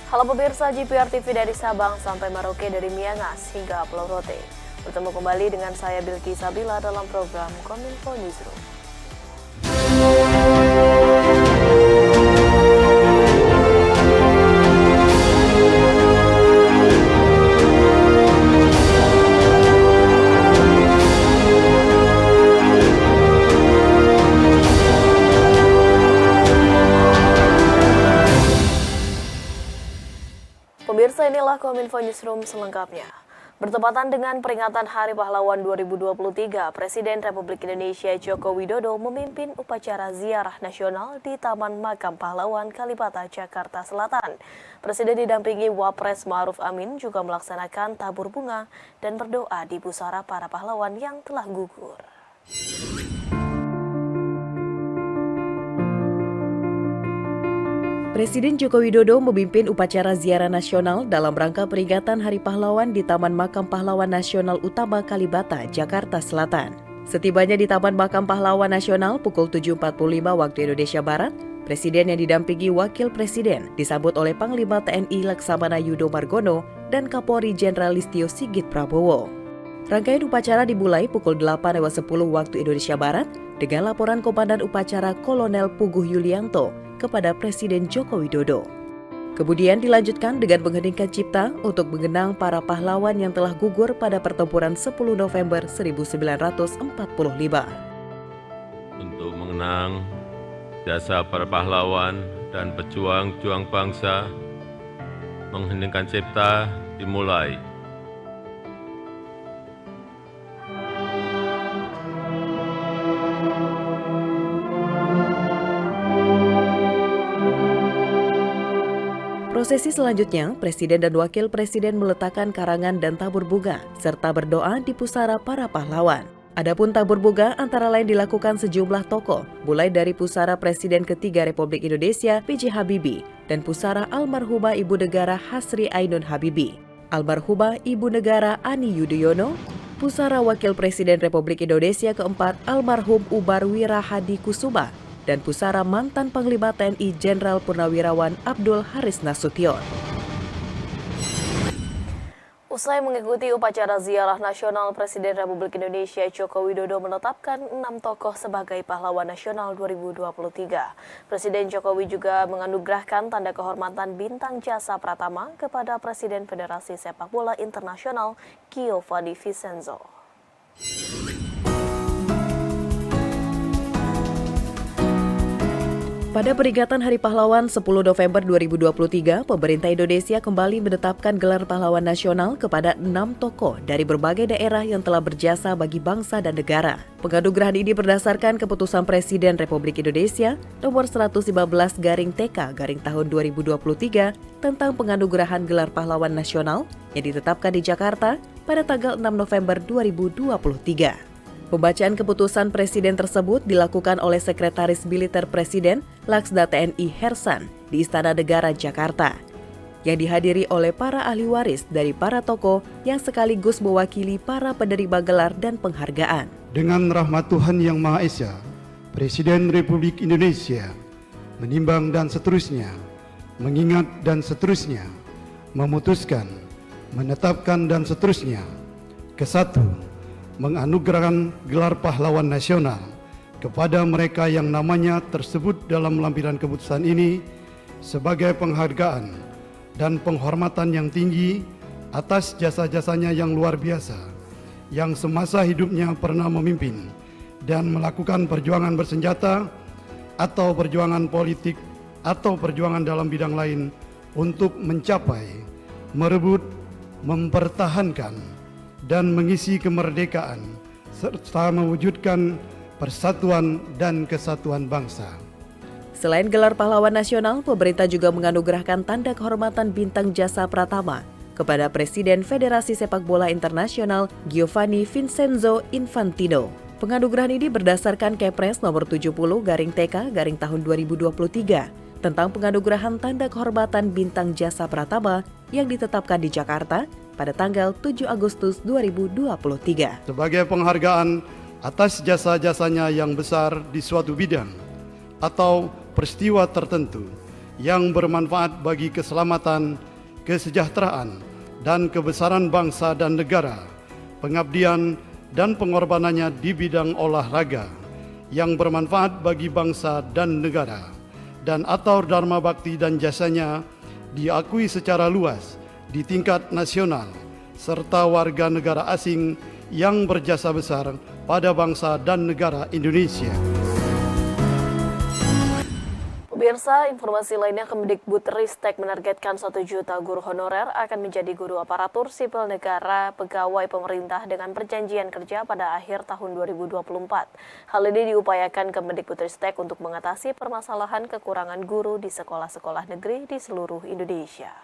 Halo pemirsa GPR TV dari Sabang sampai Merauke, dari Miangas hingga Pulau Rote. Bertemu kembali dengan saya Bilki Sabila dalam program Kominfo Newsroom. Pemirsa, inilah Kominfo Newsroom selengkapnya. Bertepatan dengan peringatan Hari Pahlawan 2023, Presiden Republik Indonesia Joko Widodo memimpin upacara ziarah nasional di Taman Makam Pahlawan Kalibata, Jakarta Selatan. Presiden didampingi Wapres Ma'ruf Amin juga melaksanakan tabur bunga dan berdoa di pusara para pahlawan yang telah gugur. Presiden Joko Widodo memimpin upacara ziarah nasional dalam rangka peringatan Hari Pahlawan di Taman Makam Pahlawan Nasional Utama Kalibata, Jakarta Selatan. Setibanya di Taman Makam Pahlawan Nasional pukul 7.45 waktu Indonesia Barat, Presiden yang didampingi Wakil Presiden disambut oleh Panglima TNI Laksamana Yudo Margono dan Kapolri Jenderal Listio Sigit Prabowo. Rangkaian upacara dimulai pukul 8.10 waktu Indonesia Barat dengan laporan Komandan Upacara Kolonel Puguh Yulianto kepada Presiden Joko Widodo. Kemudian dilanjutkan dengan mengheningkan cipta untuk mengenang para pahlawan yang telah gugur pada pertempuran 10 November 1945. Untuk mengenang jasa para pahlawan dan pejuang-juang bangsa, mengheningkan cipta dimulai. Prosesi selanjutnya, Presiden dan Wakil Presiden meletakkan karangan dan tabur bunga, serta berdoa di pusara para pahlawan. Adapun tabur bunga antara lain dilakukan sejumlah tokoh, mulai dari pusara Presiden ketiga Republik Indonesia B.J. Habibie dan pusara almarhumah Ibu Negara Hasri Ainun Habibie, almarhumah Ibu Negara Ani Yudhoyono, pusara Wakil Presiden Republik Indonesia keempat almarhum Ubar Wirahadi Kusuma, dan pusara mantan Panglima TNI Jenderal Purnawirawan Abdul Haris Nasution. Usai mengikuti upacara ziarah nasional, Presiden Republik Indonesia Joko Widodo menetapkan 6 tokoh sebagai pahlawan nasional 2023. Presiden Jokowi juga menganugerahkan tanda kehormatan Bintang Jasa Pratama kepada Presiden Federasi Sepak Bola Internasional Giovanni Vincenzo. Pada peringatan Hari Pahlawan 10 November 2023, pemerintah Indonesia kembali menetapkan gelar pahlawan nasional kepada 6 tokoh dari berbagai daerah yang telah berjasa bagi bangsa dan negara. Penganugerahan ini berdasarkan keputusan Presiden Republik Indonesia nomor 115/TK/tahun 2023 tentang penganugerahan gelar pahlawan nasional yang ditetapkan di Jakarta pada tanggal 6 November 2023. Pembacaan keputusan Presiden tersebut dilakukan oleh Sekretaris Militer Presiden Laksda TNI Hersan di Istana Negara Jakarta, yang dihadiri oleh para ahli waris dari para tokoh yang sekaligus mewakili para penerima gelar dan penghargaan. Dengan rahmat Tuhan Yang Maha Esa, Presiden Republik Indonesia menimbang dan seterusnya, mengingat dan seterusnya, memutuskan, menetapkan dan seterusnya. Kesatu, menganugerahkan gelar pahlawan nasional kepada mereka yang namanya tersebut dalam lampiran keputusan ini sebagai penghargaan dan penghormatan yang tinggi atas jasa-jasanya yang luar biasa, yang semasa hidupnya pernah memimpin dan melakukan perjuangan bersenjata atau perjuangan politik atau perjuangan dalam bidang lain untuk mencapai, merebut, mempertahankan, dan mengisi kemerdekaan, serta mewujudkan persatuan dan kesatuan bangsa. Selain gelar pahlawan nasional, pemerintah juga menganugerahkan tanda kehormatan Bintang Jasa Pratama kepada Presiden Federasi Sepak Bola Internasional Giovanni Vincenzo Infantino. Penganugerahan ini berdasarkan Kepres nomor 70/TK/tahun 2023 tentang penganugerahan tanda kehormatan Bintang Jasa Pratama yang ditetapkan di Jakarta pada tanggal 7 Agustus 2023. Sebagai penghargaan atas jasa-jasanya yang besar di suatu bidang atau peristiwa tertentu yang bermanfaat bagi keselamatan, kesejahteraan, dan kebesaran bangsa dan negara, pengabdian dan pengorbanannya di bidang olahraga yang bermanfaat bagi bangsa dan negara, dan atau dharma bakti dan jasanya diakui secara luas di tingkat nasional, serta warga negara asing yang berjasa besar pada bangsa dan negara Indonesia. Pemirsa, informasi lainnya, Kemendikbudristek menargetkan 1 juta guru honorer akan menjadi guru aparatur sipil negara pegawai pemerintah dengan perjanjian kerja pada akhir tahun 2024. Hal ini diupayakan Kemendikbudristek untuk mengatasi permasalahan kekurangan guru di sekolah-sekolah negeri di seluruh Indonesia.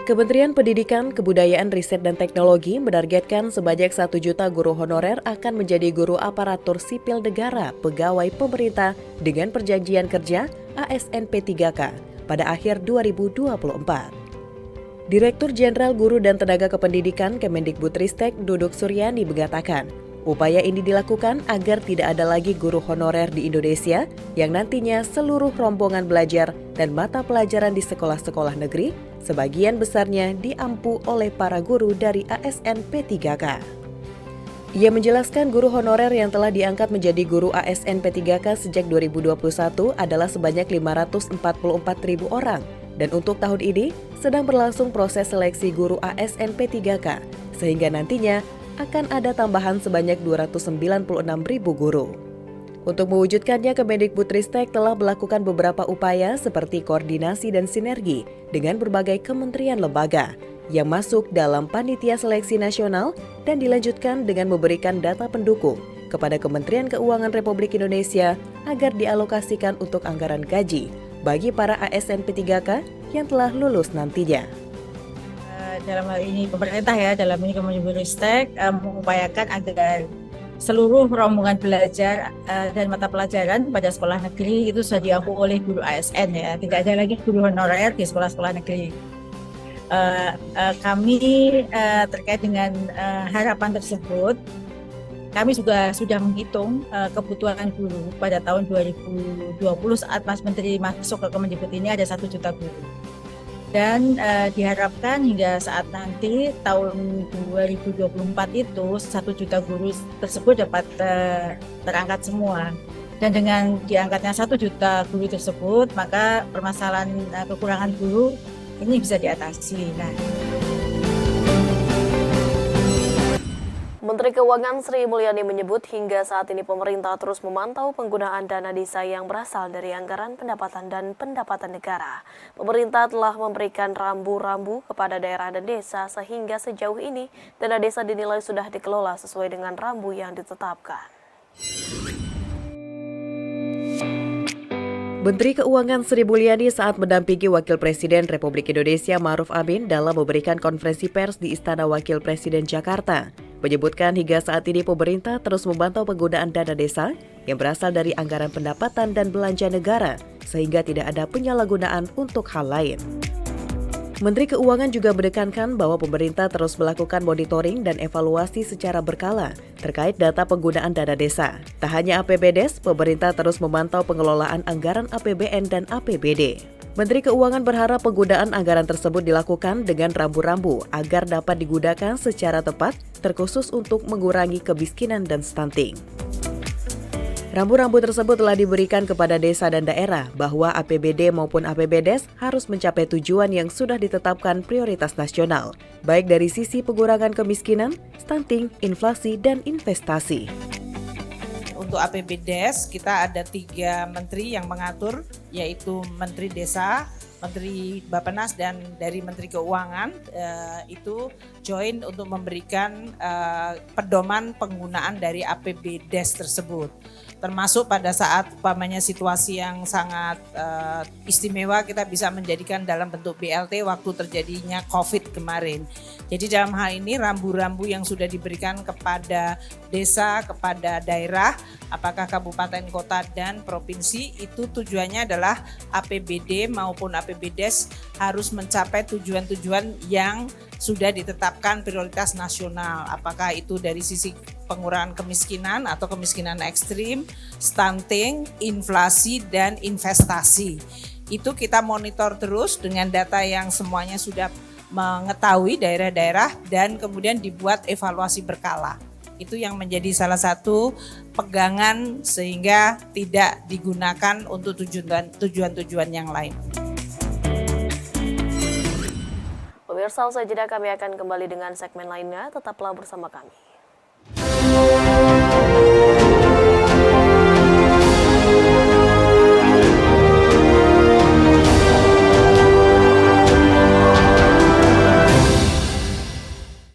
Kementerian Pendidikan, Kebudayaan, Riset, dan Teknologi menargetkan sebanyak 1 juta guru honorer akan menjadi guru aparatur sipil negara pegawai pemerintah dengan perjanjian kerja ASN P3K pada akhir 2024. Direktur Jenderal Guru dan Tenaga Kependidikan Kemendikbudristek Duduk Suryani mengatakan, upaya ini dilakukan agar tidak ada lagi guru honorer di Indonesia yang nantinya seluruh rombongan belajar dan mata pelajaran di sekolah-sekolah negeri sebagian besarnya diampu oleh para guru dari ASN P3K. Ia menjelaskan guru honorer yang telah diangkat menjadi guru ASN P3K sejak 2021 adalah sebanyak 544.000 orang dan untuk tahun ini sedang berlangsung proses seleksi guru ASN P3K sehingga nantinya akan ada tambahan sebanyak 296.000 guru. Untuk mewujudkannya, Kemendikbudristek telah melakukan beberapa upaya seperti koordinasi dan sinergi dengan berbagai kementerian lembaga yang masuk dalam panitia seleksi nasional dan dilanjutkan dengan memberikan data pendukung kepada Kementerian Keuangan Republik Indonesia agar dialokasikan untuk anggaran gaji bagi para ASN P3K yang telah lulus nantinya. Dalam hal ini pemerintah dalam ini Kemendikbudristek mengupayakan agar seluruh rombongan belajar dan mata pelajaran pada sekolah negeri itu sudah diampu oleh guru ASN tidak ada lagi guru honorer di sekolah-sekolah negeri. Kami terkait dengan harapan tersebut, kami juga sudah menghitung kebutuhan guru pada tahun 2020 saat Mas Menteri masuk ke Kemendikbud ini ada 1 juta guru. Dan diharapkan hingga saat nanti tahun 2024 itu 1 juta guru tersebut dapat terangkat semua. Dan dengan diangkatnya 1 juta guru tersebut, maka permasalahan kekurangan guru ini bisa diatasi. Menteri Keuangan Sri Mulyani menyebut hingga saat ini pemerintah terus memantau penggunaan dana desa yang berasal dari anggaran pendapatan dan pendapatan negara. Pemerintah telah memberikan rambu-rambu kepada daerah dan desa sehingga sejauh ini dana desa dinilai sudah dikelola sesuai dengan rambu yang ditetapkan. Menteri Keuangan Sri Mulyani saat mendampingi Wakil Presiden Republik Indonesia Ma'ruf Amin dalam memberikan konferensi pers di Istana Wakil Presiden Jakarta, menyebutkan hingga saat ini pemerintah terus memantau penggunaan dana desa yang berasal dari anggaran pendapatan dan belanja negara, sehingga tidak ada penyalahgunaan untuk hal lain. Menteri Keuangan juga menekankan bahwa pemerintah terus melakukan monitoring dan evaluasi secara berkala terkait data penggunaan dana desa. Tak hanya APBDes, pemerintah terus memantau pengelolaan anggaran APBN dan APBD. Menteri Keuangan berharap penggunaan anggaran tersebut dilakukan dengan rambu-rambu agar dapat digunakan secara tepat, terkhusus untuk mengurangi kemiskinan dan stunting. Rambu-rambu tersebut telah diberikan kepada desa dan daerah bahwa APBD maupun APBDes harus mencapai tujuan yang sudah ditetapkan prioritas nasional, baik dari sisi pengurangan kemiskinan, stunting, inflasi, dan investasi. Untuk APBDes kita ada 3 menteri yang mengatur, yaitu Menteri Desa, Menteri Bappenas, dan dari Menteri Keuangan itu join untuk memberikan pedoman penggunaan dari APBDes tersebut. Termasuk pada saat umpamanya situasi yang sangat istimewa kita bisa menjadikan dalam bentuk BLT waktu terjadinya COVID kemarin. Jadi dalam hal ini rambu-rambu yang sudah diberikan kepada desa, kepada daerah, apakah kabupaten, kota, dan provinsi, itu tujuannya adalah APBD maupun APBDes harus mencapai tujuan-tujuan yang sudah ditetapkan prioritas nasional. Apakah itu dari sisi pengurangan kemiskinan atau kemiskinan ekstrim, stunting, inflasi, dan investasi. Itu kita monitor terus dengan data yang semuanya sudah mengetahui daerah-daerah dan kemudian dibuat evaluasi berkala. Itu yang menjadi salah satu pegangan sehingga tidak digunakan untuk tujuan-tujuan yang lain. Pemirsa, usai jeda kami akan kembali dengan segmen lainnya, tetaplah bersama kami.